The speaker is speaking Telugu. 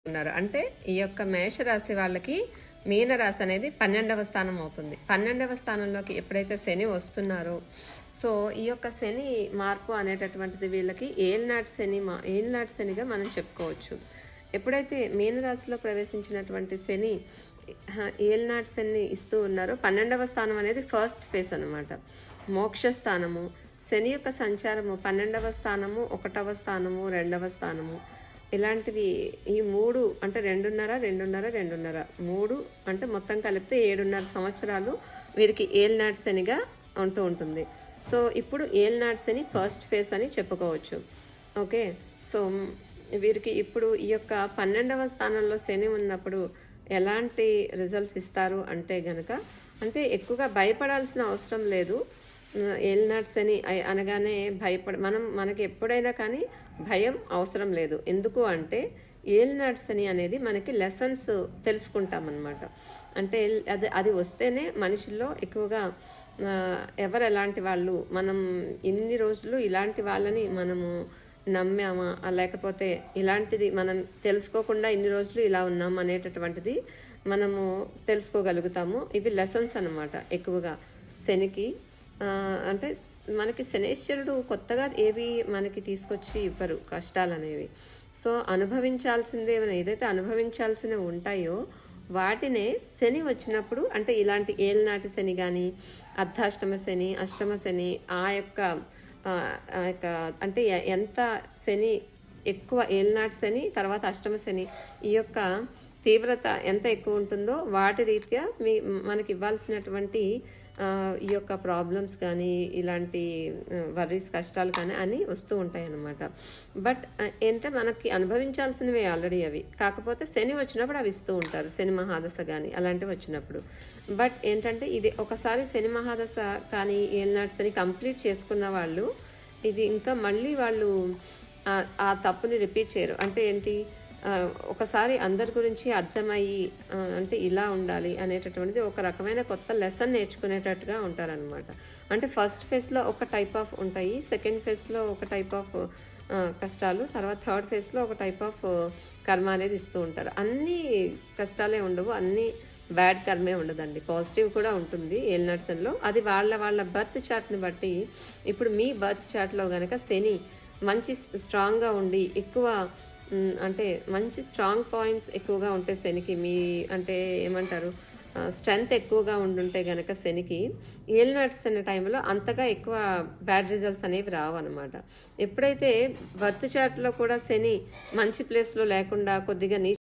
ఉన్నారు. అంటే ఈ యొక్క మేషరాశి వాళ్ళకి మీనరాశి అనేది 12వ స్థానం అవుతుంది. 12వ స్థానంలోకి ఎప్పుడైతే శని వస్తున్నారో, సో ఈ యొక్క శని మార్పు అనేటటువంటిది వీళ్ళకి ఏలినాటి శనిగా మనం చెప్పుకోవచ్చు. ఎప్పుడైతే మీనరాశిలో ప్రవేశించినటువంటి శని ఏలినాటి శని ఇస్తూ ఉన్నారో, 12వ స్థానం అనేది ఫస్ట్ ఫేజ్ అనమాట, మోక్ష స్థానము. శని యొక్క సంచారము 12వ స్థానము, 1వ స్థానము, 2వ స్థానము, ఇలాంటివి ఈ 3 అంటే 2.5 3 అంటే మొత్తం కలిపితే 7.5 సంవత్సరాలు వీరికి ఏలినాటి శనిగా ఉంటూ ఉంటుంది. సో ఇప్పుడు ఏలినాటి శని ఫస్ట్ ఫేజ్ అని చెప్పుకోవచ్చు. ఓకే, సో వీరికి ఇప్పుడు ఈ యొక్క 12వ స్థానంలో శని ఉన్నప్పుడు ఎలాంటి రిజల్ట్స్ ఇస్తారు అంటే గనక, అంటే ఎక్కువగా భయపడాల్సిన అవసరం లేదు. ఏలినాటి శని అనగానే మనకి ఎప్పుడైనా కానీ భయం అవసరం లేదు. ఎందుకు అంటే ఏలినాటి శని అనేది మనకి లెసన్స్ తెలుసుకుంటామన్నమాట. అంటే అది వస్తేనే మనుషుల్లో ఎక్కువగా ఎవరు ఎలాంటి వాళ్ళు, మనం ఇన్ని రోజులు ఇలాంటి వాళ్ళని మనము నమ్మామా, లేకపోతే ఇలాంటిది మనం తెలుసుకోకుండా ఇన్ని రోజులు ఇలా ఉన్నాం అనేటటువంటిది మనము తెలుసుకోగలుగుతాము. ఇవి లెసన్స్ అన్నమాట ఎక్కువగా శనికి. అంటే మనకి శనేశ్వరుడు కొత్తగా ఏవి మనకి తీసుకొచ్చి ఇవ్వరు కష్టాలు అనేవి. సో అనుభవించాల్సిందే, ఏదైతే అనుభవించాల్సినవి ఉంటాయో వాటినే శని వచ్చినప్పుడు, అంటే ఇలాంటి ఏలినాటి శని కానీ, అర్ధాష్టమ శని, అష్టమ శని, ఆ యొక్క అంటే ఎంత శని ఎక్కువ, ఏలినాటి శని తర్వాత అష్టమ శని, ఈ యొక్క తీవ్రత ఎంత ఎక్కువ ఉంటుందో వాటి రీత్యా మనకి ఇవ్వాల్సినటువంటి ఈ యొక్క ప్రాబ్లమ్స్ కానీ, ఇలాంటి వర్రీస్, కష్టాలు కానీ అని వస్తూ ఉంటాయి అన్నమాట. బట్ ఏంటంటే మనకి అనుభవించాల్సినవి ఆల్రెడీ అవి, కాకపోతే శని వచ్చినప్పుడు అవి ఇస్తూ ఉంటారు, శని మహాదశ కానీ అలాంటివి వచ్చినప్పుడు. బట్ ఏంటంటే ఇది ఒకసారి శని మహాదశ కానీ ఏలినాటి శని కంప్లీట్ చేసుకున్న వాళ్ళు ఇది ఇంకా మళ్ళీ వాళ్ళు ఆ తప్పుని రిపీట్ చేయరు. అంటే ఏంటి, ఒకసారి అందరి గురించి అర్థమయ్యి అంటే ఇలా ఉండాలి అనేటటువంటిది ఒక రకమైన కొత్త లెసన్ నేర్చుకునేటట్టుగా ఉంటారనమాట. అంటే ఫస్ట్ ఫేజ్లో ఒక టైప్ ఆఫ్ ఉంటాయి, సెకండ్ ఫేజ్లో ఒక టైప్ ఆఫ్ కష్టాలు, తర్వాత థర్డ్ ఫేజ్లో ఒక టైప్ ఆఫ్ కర్మ అనేది ఇస్తూ ఉంటారు. అన్ని కష్టాలే ఉండవు, అన్ని బ్యాడ్ కర్మే ఉండదండి, పాజిటివ్ కూడా ఉంటుంది ఏలినాటి శనిలో. అది వాళ్ళ బర్త్ చార్ట్ని బట్టి. ఇప్పుడు మీ బర్త్ చార్ట్లో కనుక శని మంచి స్ట్రాంగ్గా ఉండి ఎక్కువ అంటే మంచి స్ట్రాంగ్ పాయింట్స్ ఎక్కువగా ఉంటాయి శనికి, మీ అంటే ఏమంటారు స్ట్రెంగ్త్ ఎక్కువగా ఉండుంటే గనక శనికి ఏలినాటి శని టైంలో అంతగా ఎక్కువ బ్యాడ్ రిజల్ట్స్ అనేవి రావు అనమాట. ఎప్పుడైతే బర్త్ చార్ట్లో కూడా శని మంచి ప్లేస్లో లేకుండా కొద్దిగా